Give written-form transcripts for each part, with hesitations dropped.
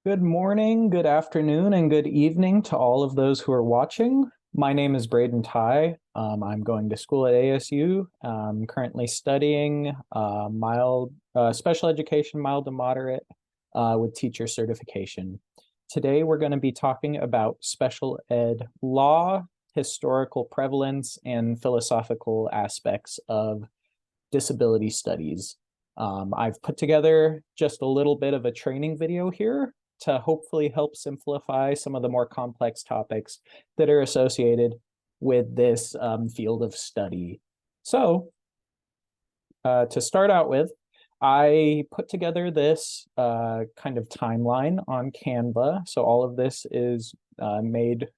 Good morning, good afternoon, and good evening to all of those who are watching. My name is Braden Ty. I'm going to school at ASU. I'm currently studying special education, mild to moderate, with teacher certification. Today, we're going to be talking about special ed law, historical prevalence, and philosophical aspects of disability studies. I've put together just a little bit of a training video here to hopefully help simplify some of the more complex topics that are associated with this field of study. So to start out with, I put together this kind of timeline on Canva. So all of this is made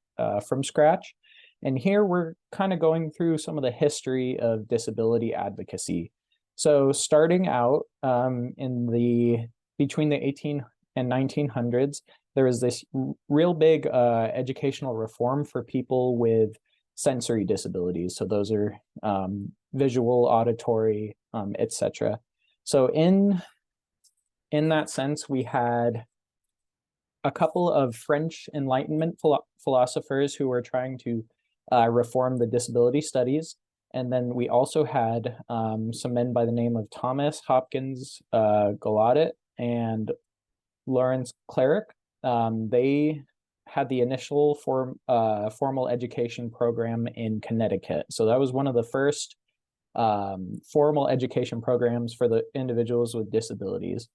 from scratch. And here we're kind of going through some of the history of disability advocacy. So starting out between the 18 and 1900s, there was this real big educational reform for people with sensory disabilities. So those are visual, auditory, etc. So in that sense, we had a couple of French Enlightenment philosophers who were trying to reform the disability studies. And then we also had some men by the name of Thomas Hopkins Gallaudet and Lawrence Cleric. They had the initial formal education program in Connecticut. So that was one of the first formal education programs for the individuals with disabilities.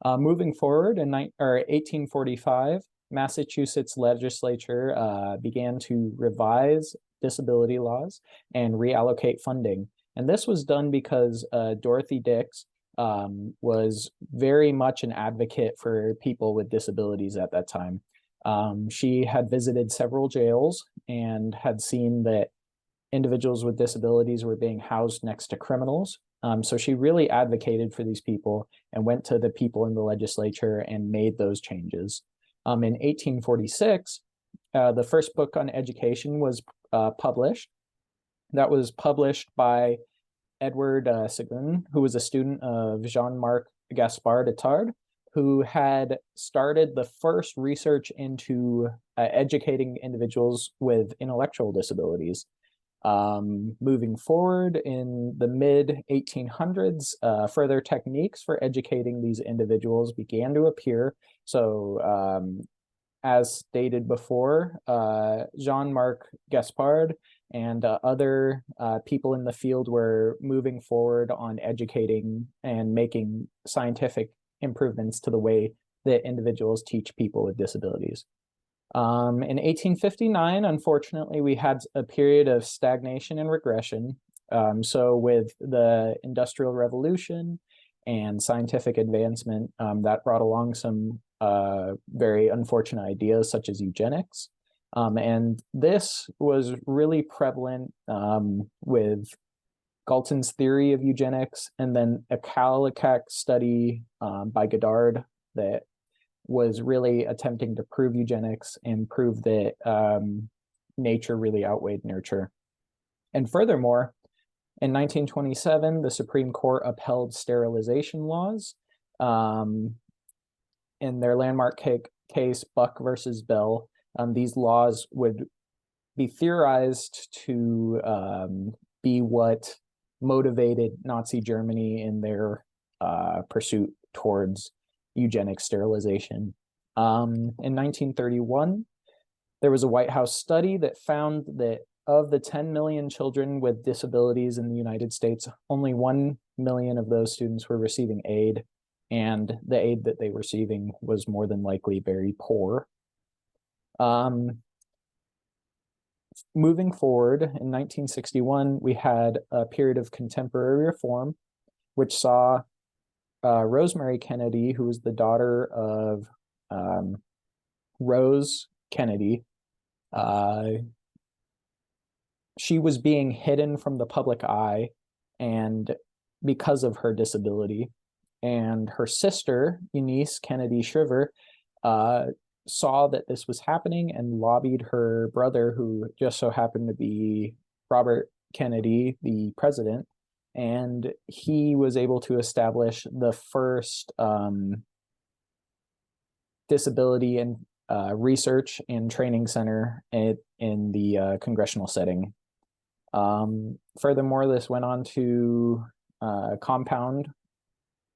Moving forward in 1845, Massachusetts legislature began to revise disability laws and reallocate funding. And this was done because Dorothy Dix was very much an advocate for people with disabilities at that time. She had visited several jails and had seen that individuals with disabilities were being housed next to criminals. So she really advocated for these people and went to the people in the legislature and made those changes. In 1846, the first book on education was published. That was published by Edward Seguin, who was a student of Jean-Marc Gaspard Itard, who had started the first research into educating individuals with intellectual disabilities. Moving forward in the mid 1800s, further techniques for educating these individuals began to appear. So as stated before, Jean-Marc Gaspard and other people in the field were moving forward on educating and making scientific improvements to the way that individuals teach people with disabilities. In 1859, unfortunately, we had a period of stagnation and regression. So with the Industrial Revolution and scientific advancement, that brought along some very unfortunate ideas such as eugenics. And this was really prevalent with Galton's theory of eugenics, and then a Kallikak study by Goddard that was really attempting to prove eugenics and prove that nature really outweighed nurture. And furthermore, in 1927, the Supreme Court upheld sterilization laws. In their landmark case, Buck versus Bell, these laws would be theorized to be what motivated Nazi Germany in their pursuit towards eugenic sterilization. In 1931, there was a White House study that found that of the 10 million children with disabilities in the United States, only 1 million of those students were receiving aid, and the aid that they were receiving was more than likely very poor. Moving forward, in 1961, we had a period of contemporary reform, which saw Rosemary Kennedy, who was the daughter of Rose Kennedy. She was being hidden from the public eye and because of her disability. And her sister, Eunice Kennedy Shriver, saw that this was happening and lobbied her brother, who just so happened to be Robert Kennedy, the president, and he was able to establish the first Disability and Research and Training Center in the congressional setting. Furthermore, this went on to compound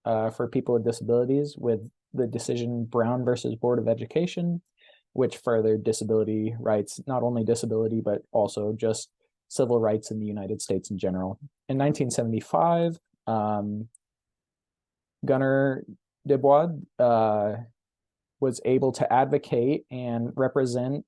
for people with disabilities with the decision Brown versus Board of Education, which furthered disability rights, not only disability, but also just civil rights in the United States in general. In 1975, Gunnar Dubois was able to advocate and represent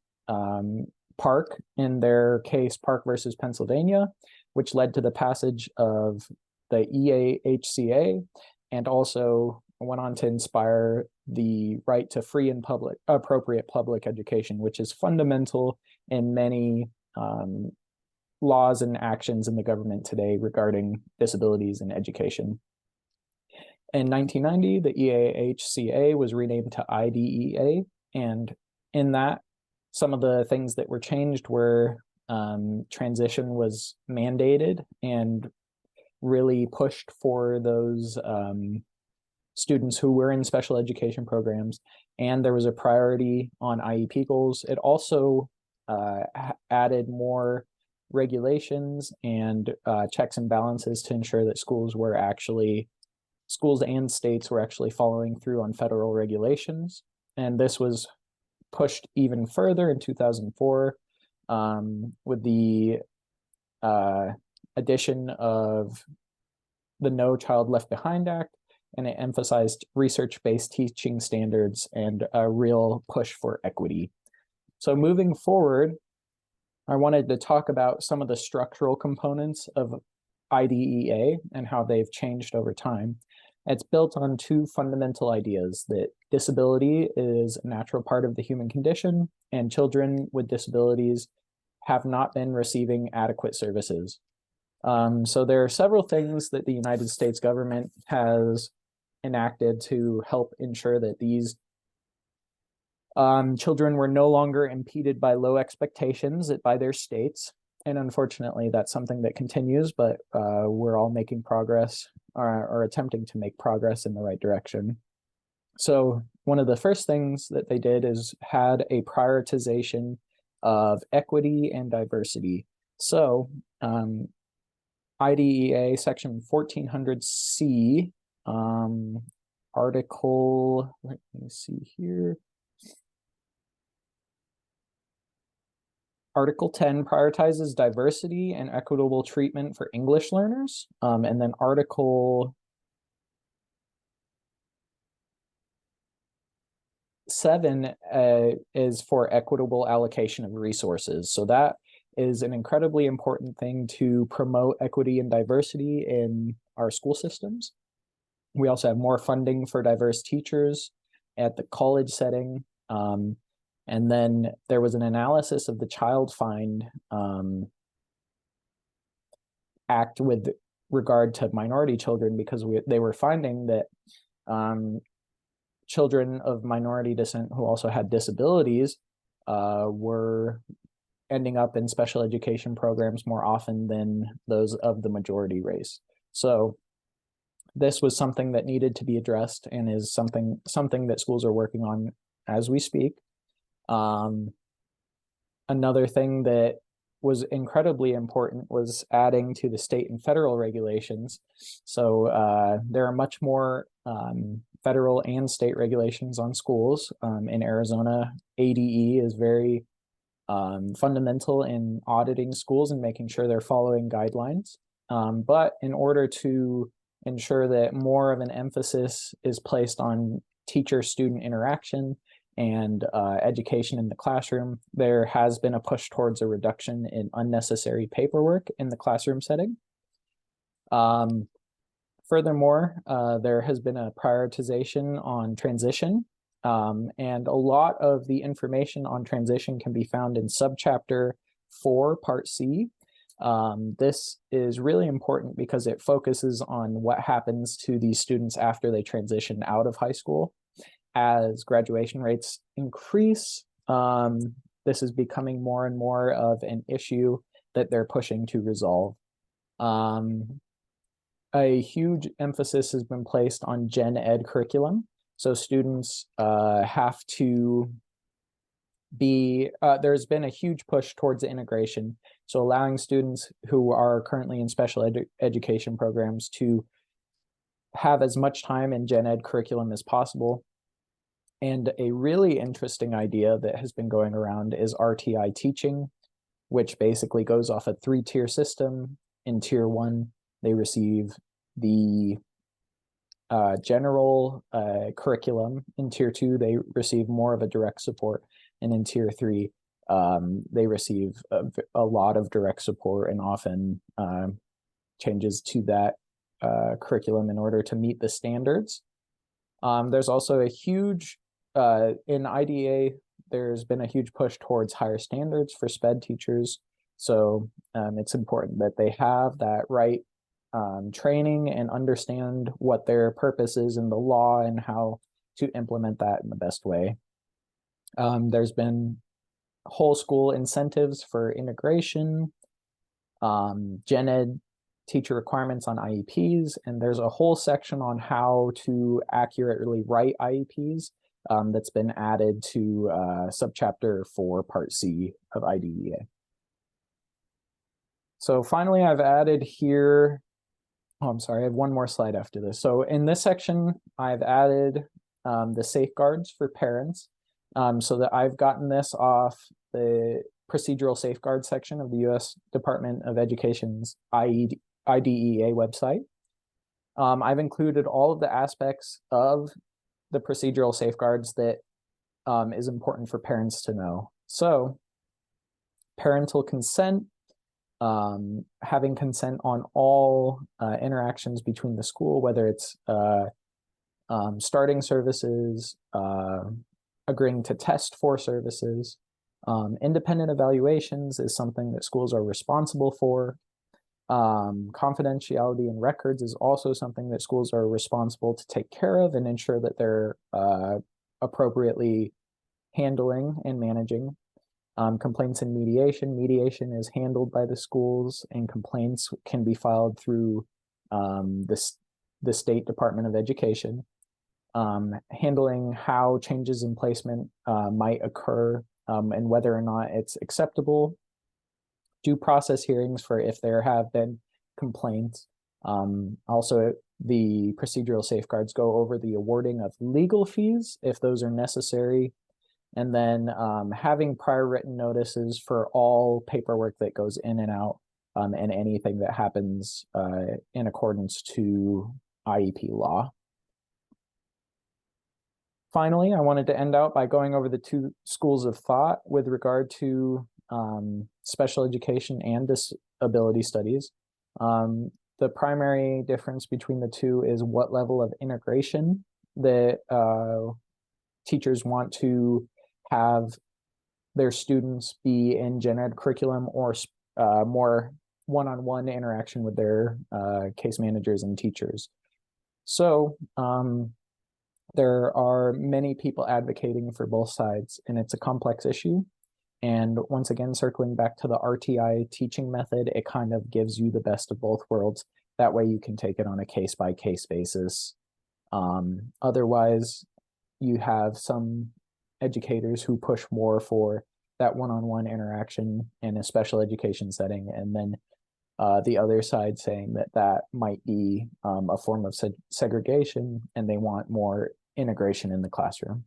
Park in their case, Park versus Pennsylvania, which led to the passage of the EAHCA, and also went on to inspire the right to free and appropriate public education, which is fundamental in many laws and actions in the government today regarding disabilities and education. In 1990, the EAHCA was renamed to IDEA, and in that, some of the things that were changed were transition was mandated and really pushed for those students who were in special education programs, and there was a priority on IEP goals. It also added more regulations and checks and balances to ensure that schools and states were actually following through on federal regulations. And this was pushed even further in 2004 with the addition of the No Child Left Behind Act, and it emphasized research-based teaching standards and a real push for equity. So moving forward, I wanted to talk about some of the structural components of IDEA and how they've changed over time. It's built on two fundamental ideas: that disability is a natural part of the human condition, and children with disabilities have not been receiving adequate services. So there are several things that the United States government has enacted to help ensure that these children were no longer impeded by low expectations by their states. And unfortunately, that's something that continues, but we're all making progress or attempting to make progress in the right direction. So one of the first things that they did is had a prioritization of equity and diversity. So IDEA section 1400C, article, let me see here. Article 10 prioritizes diversity and equitable treatment for English learners. And then Article 7 is for equitable allocation of resources. So that is an incredibly important thing to promote equity and diversity in our school systems. We also have more funding for diverse teachers at the college setting. And then there was an analysis of the Child Find Act with regard to minority children, because they were finding that children of minority descent who also had disabilities were ending up in special education programs more often than those of the majority race. So this was something that needed to be addressed, and is something that schools are working on as we speak. Another thing that was incredibly important was adding to the state and federal regulations. So there are much more federal and state regulations on schools. In Arizona, ADE is very fundamental in auditing schools and making sure they're following guidelines. But in order to ensure that more of an emphasis is placed on teacher-student interaction and education in the classroom, there has been a push towards a reduction in unnecessary paperwork in the classroom setting. Furthermore, there has been a prioritization on transition, and a lot of the information on transition can be found in subchapter 4, part C. This is really important because it focuses on what happens to these students after they transition out of high school. As graduation rates increase, this is becoming more and more of an issue that they're pushing to resolve. A huge emphasis has been placed on gen ed curriculum. So students have to be, there's been a huge push towards integration. So allowing students who are currently in special education programs to have as much time in gen ed curriculum as possible. And a really interesting idea that has been going around is RTI teaching, which basically goes off a 3-tier system. In tier 1, they receive the general curriculum. In tier 2, they receive more of a direct support. And in tier 3, they receive a lot of direct support and often changes to that curriculum in order to meet the standards. There's also a huge, in IDEA, there's been a huge push towards higher standards for SPED teachers. So it's important that they have that right training and understand what their purpose is in the law and how to implement that in the best way. There's been whole school incentives for integration, gen ed teacher requirements on IEPs, and there's a whole section on how to accurately write IEPs that's been added to subchapter 4, part C of IDEA. So finally, I've added here, I'm sorry, I have one more slide after this. So in this section, I've added the safeguards for parents, so that I've gotten this off the procedural safeguard section of the U.S. Department of Education's IDEA website. I've included all of the aspects of the procedural safeguards that is important for parents to know. So parental consent, having consent on all interactions between the school, whether it's starting services, agreeing to test for services. Independent evaluations is something that schools are responsible for. Confidentiality in records is also something that schools are responsible to take care of and ensure that they're appropriately handling and managing. Complaints and mediation. Mediation is handled by the schools, and complaints can be filed through the State Department of Education. Handling how changes in placement might occur and whether or not it's acceptable. Due process hearings for if there have been complaints. Also, the procedural safeguards go over the awarding of legal fees if those are necessary. And then having prior written notices for all paperwork that goes in and out and anything that happens in accordance to IEP law. Finally, I wanted to end out by going over the 2 schools of thought with regard to special education and disability studies. The primary difference between the 2 is what level of integration that teachers want to have their students be in gen ed curriculum, or more one-on-one interaction with their case managers and teachers. So there are many people advocating for both sides, and it's a complex issue. And once again, circling back to the RTI teaching method, it kind of gives you the best of both worlds. That way you can take it on a case-by-case basis. Otherwise, you have some educators who push more for that one-on-one interaction in a special education setting, and then the other side saying that that might be a form of segregation and they want more integration in the classroom.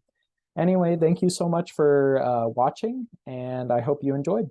Anyway, thank you so much for watching, and I hope you enjoyed.